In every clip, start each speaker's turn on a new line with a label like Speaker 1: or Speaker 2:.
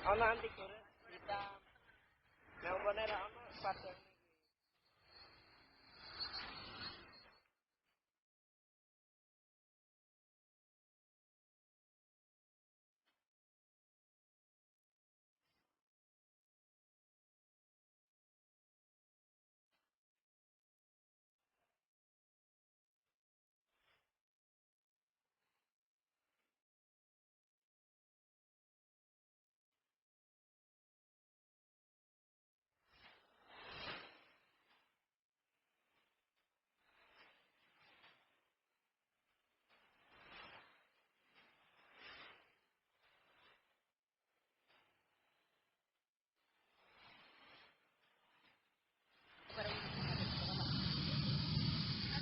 Speaker 1: Ana anti goreng hitam. Nek umpane ra ono padang.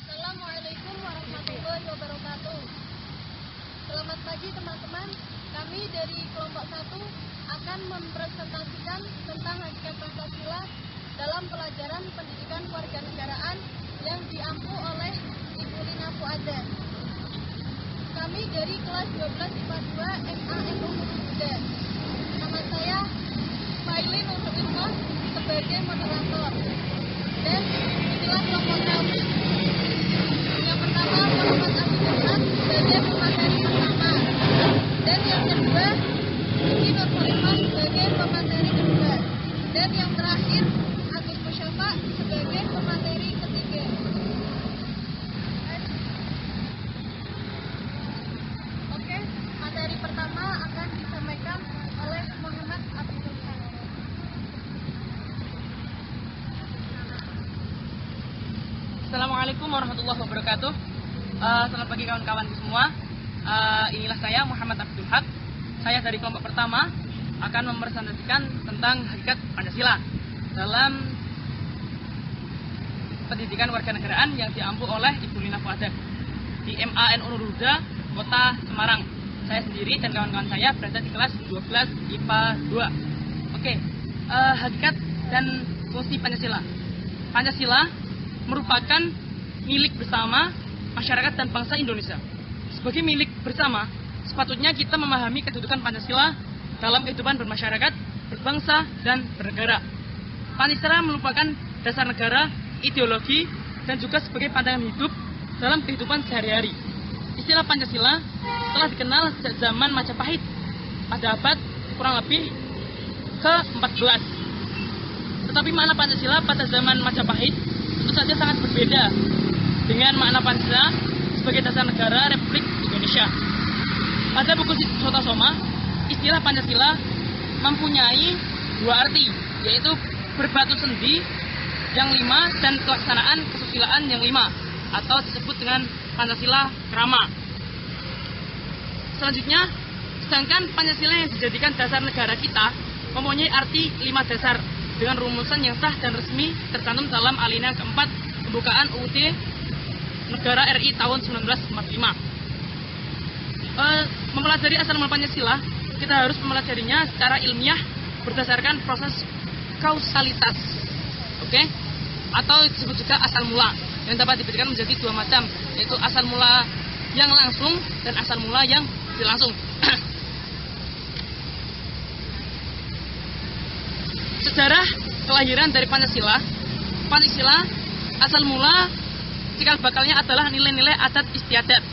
Speaker 2: Assalamualaikum warahmatullahi wabarakatuh. Selamat pagi teman-teman. Kami dari kelompok 1 akan mempresentasikan tentang hakikat Pancasila dalam pelajaran pendidikan kewarganegaraan yang diampu oleh Ibu Lina Fuada. Kami dari kelas 12 IPA 2 MANU Muda. Nama saya Faili Nurul Irfan sebagai moderator. Dan inilah kelompok kami. Yang pertama Muhammad Abdul Haq sebagai pemateri pertama, dan yang kedua Siti Nur Khalifah sebagai pemateri kedua, dan yang terakhir Agus Musyafa sebagai pemateri ketiga. Oke, materi pertama akan disampaikan oleh Muhammad Abdul Haq.
Speaker 3: Assalamualaikum warahmatullahi wabarakatuh. Selamat pagi kawan-kawan semua. Inilah saya Muhammad Abdul Haq. Saya dari kelompok pertama akan mempresentasikan tentang hakikat Pancasila dalam pendidikan warganegaraan yang diampu oleh Ibu Lina Fuada di MANU Muda Kota Semarang. Saya sendiri dan kawan-kawan saya berada di kelas 12 IPA 2. Oke, hakikat dan fungsi Pancasila. Pancasila merupakan milik bersama masyarakat dan bangsa Indonesia. Sebagai milik bersama, sepatutnya kita memahami kedudukan Pancasila dalam kehidupan bermasyarakat, berbangsa, dan bernegara. Pancasila merupakan dasar negara, ideologi, dan juga sebagai pandangan hidup dalam kehidupan sehari-hari. Istilah Pancasila telah dikenal sejak zaman Majapahit pada abad kurang lebih ke-14. Tetapi makna Pancasila pada zaman Majapahit tentu saja sangat berbeda dengan makna Pancasila sebagai dasar negara Republik Indonesia. Pada buku Sota Soma, istilah Pancasila mempunyai dua arti, yaitu berbatu sendi yang 5 dan pelaksanaan kesusilaan yang 5, atau disebut dengan Pancasila Krama. Selanjutnya, sedangkan Pancasila yang dijadikan dasar negara kita mempunyai arti 5 dasar dengan rumusan yang sah dan resmi tercantum dalam alinea keempat pembukaan UUD Negara RI tahun 1945. Mempelajari asal mula Pancasila, kita harus mempelajarinya secara ilmiah berdasarkan proses kausalitas, oke? Atau disebut juga asal mula, yang dapat dibedakan menjadi dua macam, yaitu asal mula yang langsung dan asal mula yang tidak langsung. Sejarah kelahiran dari Pancasila asal mula cikal bakalnya adalah nilai-nilai adat istiadat,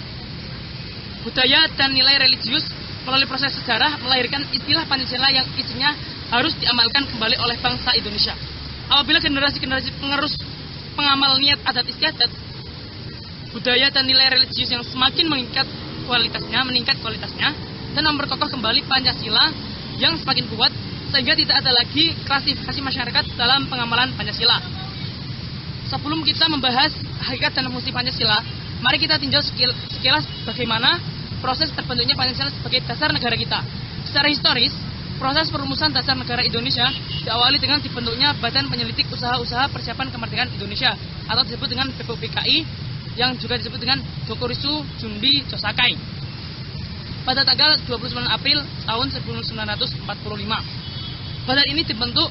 Speaker 3: budaya dan nilai religius. Melalui proses sejarah melahirkan istilah Pancasila yang isinya harus diamalkan kembali oleh bangsa Indonesia. Apabila generasi-generasi penerus pengamal niat adat istiadat, budaya dan nilai religius yang semakin meningkat kualitasnya dan memperkokoh kembali Pancasila yang semakin kuat, sehingga tidak ada lagi klasifikasi masyarakat dalam pengamalan Pancasila. Sebelum kita membahas hakikat dan fungsi Pancasila, mari kita tinjau sekilas bagaimana proses terbentuknya Pancasila sebagai dasar negara kita. Secara historis, proses perumusan dasar negara Indonesia diawali dengan dibentuknya Badan Penyelidik Usaha-Usaha Persiapan Kemerdekaan Indonesia atau disebut dengan BPUPKI, yang juga disebut dengan Dokurisu Jundi Josakai, pada tanggal 29 April tahun 1945. Badan ini dibentuk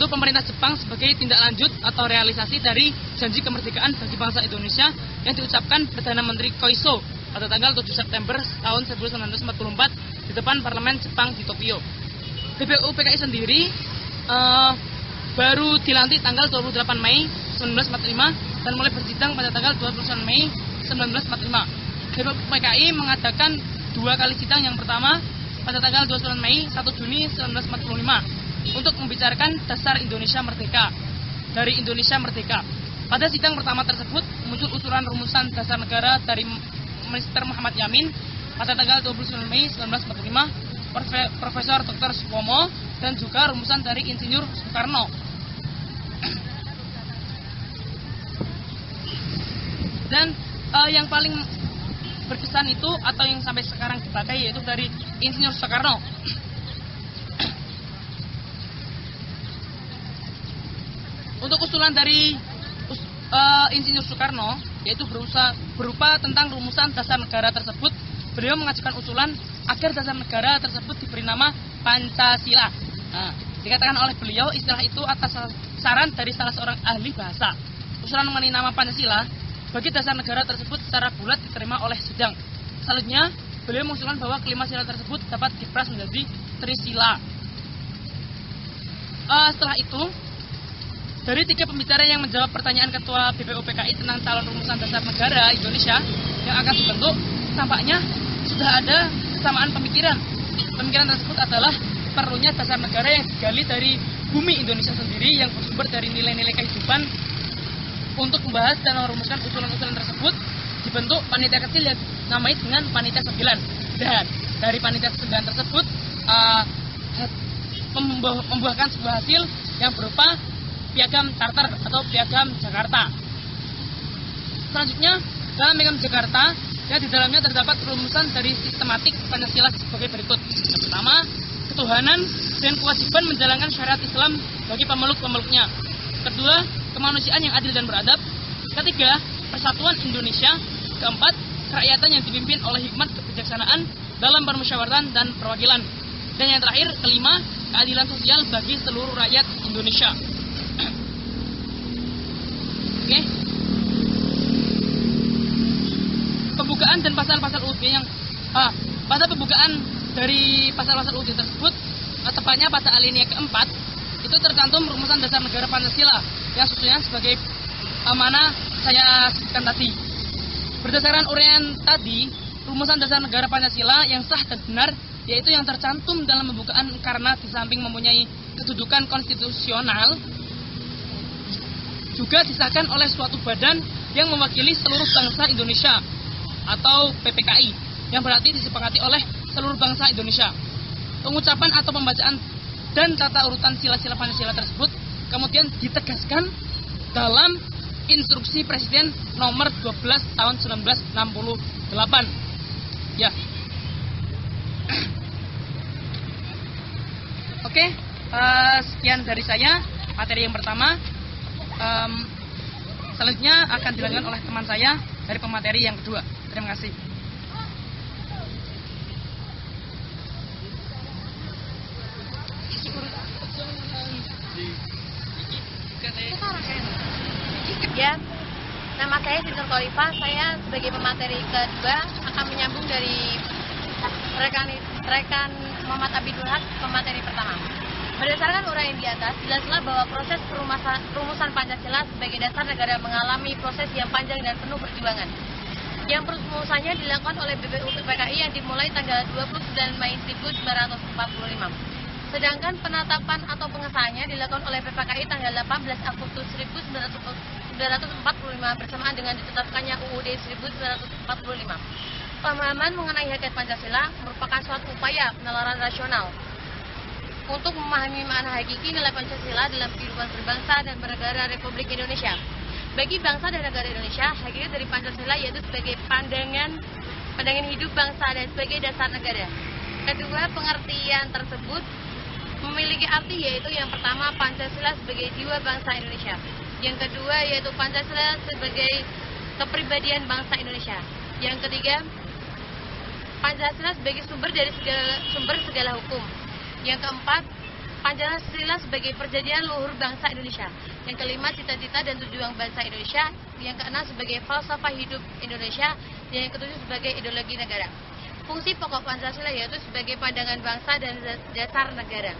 Speaker 3: pemerintah Jepang sebagai tindak lanjut atau realisasi dari janji kemerdekaan bagi bangsa Indonesia yang diucapkan Perdana Menteri Koiso pada tanggal 7 September tahun 1944 di depan parlemen Jepang di Tokyo. BPUPKI sendiri baru dilantik tanggal 28 Mei 1945 dan mulai bersidang pada tanggal 29 Mei 1945. BPUPKI mengadakan 2 kali sidang. Yang pertama pada tanggal 29 Mei 1 Juni 1945 untuk membicarakan dasar Indonesia Merdeka dari Indonesia Merdeka. Pada sidang pertama tersebut muncul usulan rumusan dasar negara dari Mr. Muhammad Yamin pada tanggal 29 Mei 1945, Profesor Dr. Supomo, dan juga rumusan dari Insinyur Soekarno. Dan yang paling berkesan itu atau yang sampai sekarang dipakai yaitu dari Insinyur Soekarno. Untuk usulan dari Insinyur Soekarno yaitu berupa tentang rumusan dasar negara tersebut, beliau mengajukan usulan agar dasar negara tersebut diberi nama Pancasila. Nah, dikatakan oleh beliau istilah itu atas saran dari salah seorang ahli bahasa. Usulan mengenai nama Pancasila bagi dasar negara tersebut secara bulat diterima oleh sidang. Selanjutnya, beliau mengusulkan bahwa kelima sila tersebut dapat diperas menjadi Trisila. Setelah itu, dari 3 pembicara yang menjawab pertanyaan Ketua BPUPKI tentang calon rumusan dasar negara Indonesia yang akan dibentuk, tampaknya sudah ada kesamaan pemikiran. Pemikiran tersebut adalah perlunya dasar negara yang digali dari bumi Indonesia sendiri yang bersumber dari nilai-nilai kehidupan. Untuk membahas dan merumuskan usulan-usulan tersebut, dibentuk panitia kecil yang namanya dengan panitia 9. Dan dari panitia 9 tersebut membuahkan sebuah hasil yang berupa Piagam Charter atau Piagam Jakarta. Selanjutnya, dalam Piagam Jakarta, ya di dalamnya terdapat rumusan dari sistematik Pancasila sebagai berikut. Yang pertama, ketuhanan dan kewajiban menjalankan syariat Islam bagi pemeluk-pemeluknya. Kedua, kemanusiaan yang adil dan beradab. Ketiga, persatuan Indonesia. Keempat, kerakyatan yang dipimpin oleh hikmat kebijaksanaan dalam permusyawaratan dan perwakilan. Dan yang terakhir, kelima, keadilan sosial bagi seluruh rakyat Indonesia. Oke. Pembukaan dan pasal-pasal UUD yang pada pembukaan dari pasal-pasal UUD tersebut, tepatnya pada alinea keempat, itu tercantum rumusan dasar negara Pancasila yang susunnya sebagai mana saya sebutkan tadi. Berdasarkan uraian tadi, rumusan dasar negara Pancasila yang sah dan benar yaitu yang tercantum dalam pembukaan karena di samping mempunyai kedudukan konstitusional juga disahkan oleh suatu badan yang mewakili seluruh bangsa Indonesia atau PPKI yang berarti disepakati oleh seluruh bangsa Indonesia. Pengucapan atau pembacaan dan tata urutan sila-sila Pancasila tersebut kemudian ditegaskan dalam Instruksi Presiden nomor 12 tahun 1968. Ya. Oke, sekian dari saya materi yang pertama. Selanjutnya akan dilanjutkan oleh teman saya dari pemateri yang kedua. Terima kasih.
Speaker 2: Ya, nama saya Sinur Khalifa. Saya sebagai pemateri kedua akan menyambung dari rekan Muhammad Abidul Haq pemateri pertama. Berdasarkan uraian di atas, jelaslah bahwa proses perumusan Pancasila sebagai dasar negara mengalami proses yang panjang dan penuh perjuangan. Yang perumusannya dilakukan oleh BPUPKI yang dimulai tanggal 29 Mei 1945. Sedangkan penetapan atau pengesahannya dilakukan oleh PPKI tanggal 18 Agustus 1945 bersamaan dengan ditetapkannya UUD 1945. Pemahaman mengenai hakikat Pancasila merupakan suatu upaya penalaran rasional untuk memahami makna hakiki nilai Pancasila dalam kehidupan berbangsa dan bernegara Republik Indonesia. Bagi bangsa dan negara Indonesia, hakikat dari Pancasila yaitu sebagai pandangan hidup bangsa dan sebagai dasar negara. Kedua, pengertian tersebut memiliki arti yaitu yang pertama Pancasila sebagai jiwa bangsa Indonesia. Yang kedua yaitu Pancasila sebagai kepribadian bangsa Indonesia. Yang ketiga, Pancasila sebagai sumber segala hukum. Yang keempat, Pancasila sebagai perjanjian luhur bangsa Indonesia. Yang kelima, cita-cita dan tujuan bangsa Indonesia. Yang keenam, sebagai falsafah hidup Indonesia. Dan yang ketujuh, sebagai ideologi negara. fungsi pokok Pancasila yaitu sebagai pandangan bangsa dan dasar negara.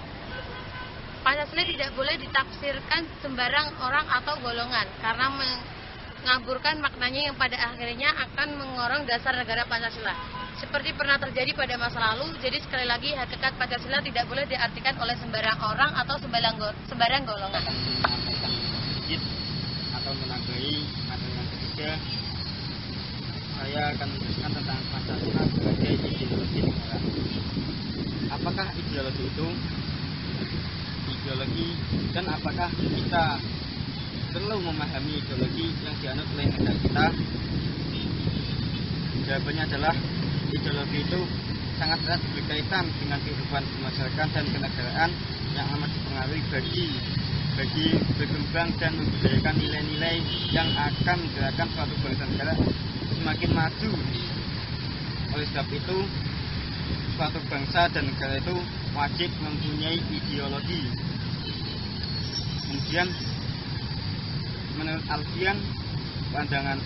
Speaker 2: Pancasila tidak boleh ditafsirkan sembarang orang atau golongan karena mengaburkan maknanya yang pada akhirnya akan mengorong dasar negara Pancasila. Seperti pernah terjadi pada masa lalu, jadi sekali lagi hakikat Pancasila tidak boleh diartikan oleh sembarang orang atau sembarang golongan.
Speaker 4: Menyampaikan sedikit atau menambahi materi yang ketiga, saya akan menjelaskan tentang Pancasila sebagai ideologi negara. Apakah ideologi itu? Ideologi, dan apakah kita perlu memahami ideologi yang dianut oleh negara kita? Jawabannya adalah ideologi itu sangat erat berkaitan dengan kehidupan masyarakat dan kenegaraan yang amat dipengaruhi bagi berkembang dan membudayakan nilai-nilai yang akan menggerakkan suatu bangsa negara semakin maju. Oleh sebab itu, suatu bangsa dan negara itu wajib mempunyai ideologi. Kemudian menurut Alfian, pandangan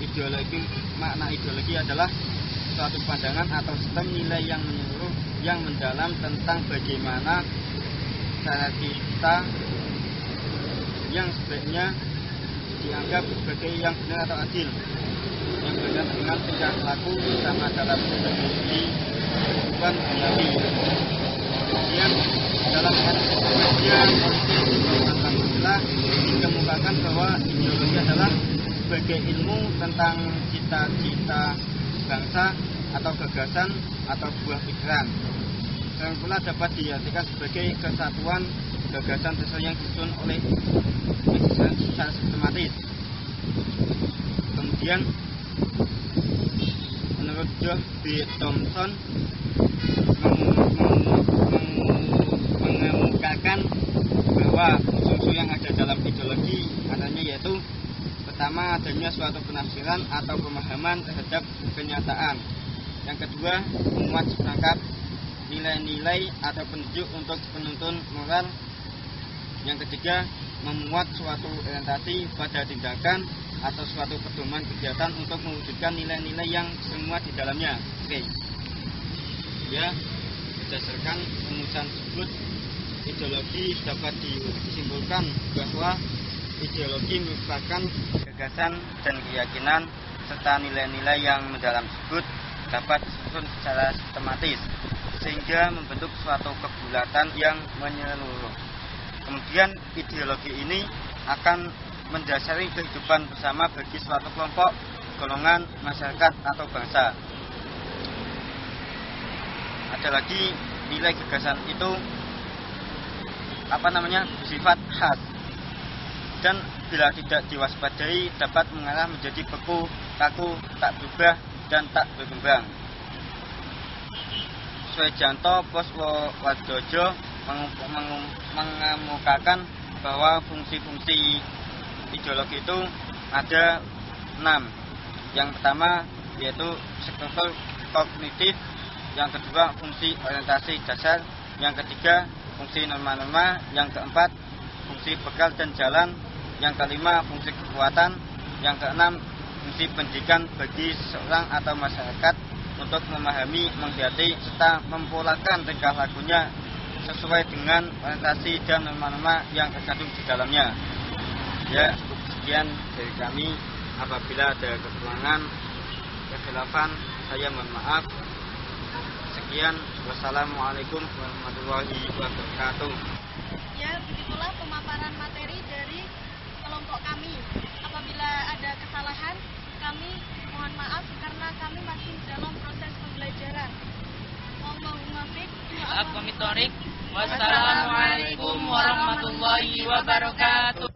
Speaker 4: ideologi, makna ideologi adalah suatu pandangan atau sistem nilai yang menyeluruh, yang mendalam tentang bagaimana cara kita yang sebaiknya dianggap sebagai yang benar atau adil, yang berkaitan dengan tingkah laku sama dalam kehidupan duniawi. Kemudian dalam kajian politik Pancasila dikemukakan bahwa ideologi adalah sebagai ilmu tentang cita-cita bangsa atau gagasan atau buah pikiran, dan pula dapat diartikan sebagai kesatuan gagasan sesuai yang disusun oleh secara sistematis. Kemudian menurut Geoff B. Thompson mengemukakan bahwa unsur yang ada dalam ideologi adanya yaitu pertama, adanya suatu penafsiran atau pemahaman terhadap kenyataan. Yang kedua, memuat seperangkat nilai-nilai atau penunjuk untuk penuntun moral. Yang ketiga, memuat suatu orientasi pada tindakan atau suatu pedoman kegiatan untuk mewujudkan nilai-nilai yang semua di dalamnya. Oke. Ya, berdasarkan rumusan tersebut, ideologi dapat disimpulkan bahwa ideologi merupakan gagasan dan keyakinan serta nilai-nilai yang mendalam tersebut dapat disusun secara sistematis sehingga membentuk suatu kebulatan yang menyeluruh. Kemudian ideologi ini akan mendasari kehidupan bersama bagi suatu kelompok, golongan, masyarakat atau bangsa. Ada lagi nilai gagasan itu bersifat khas dan bila tidak diwaspadai dapat mengarah menjadi beku, kaku, tak berubah dan tak berkembang. Swejanto Poswowardojo mengemukakan bahwa fungsi-fungsi ideologi itu ada 6. Yang pertama yaitu struktur kognitif, yang kedua fungsi orientasi dasar, yang ketiga fungsi norma-norma, yang keempat fungsi bekal dan jalan, yang kelima fungsi kekuatan, yang keenam fungsi pendidikan bagi seseorang atau masyarakat untuk memahami, menghayati serta mempolakan tingkah lakunya sesuai dengan orientasi dan norma-norma yang terkandung di dalamnya. Ya, sekian dari kami. Apabila ada kekurangan, kekhilafan, saya mohon maaf. Sekian, wassalamualaikum warahmatullahi wabarakatuh.
Speaker 2: Ya, begitulah pemaparan materi dari kelompok kami. Apabila ada kesalahan, kami mohon maaf karena kami masih dalam proses pembelajaran. Allahumma fiq.
Speaker 3: Wassalamualaikum warahmatullahi wabarakatuh.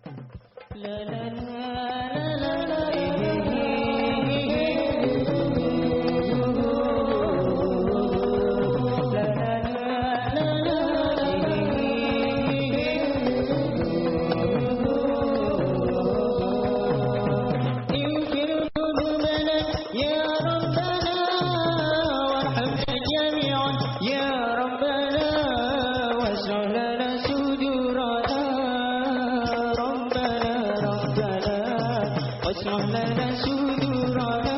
Speaker 5: واشرح لنا صدورنا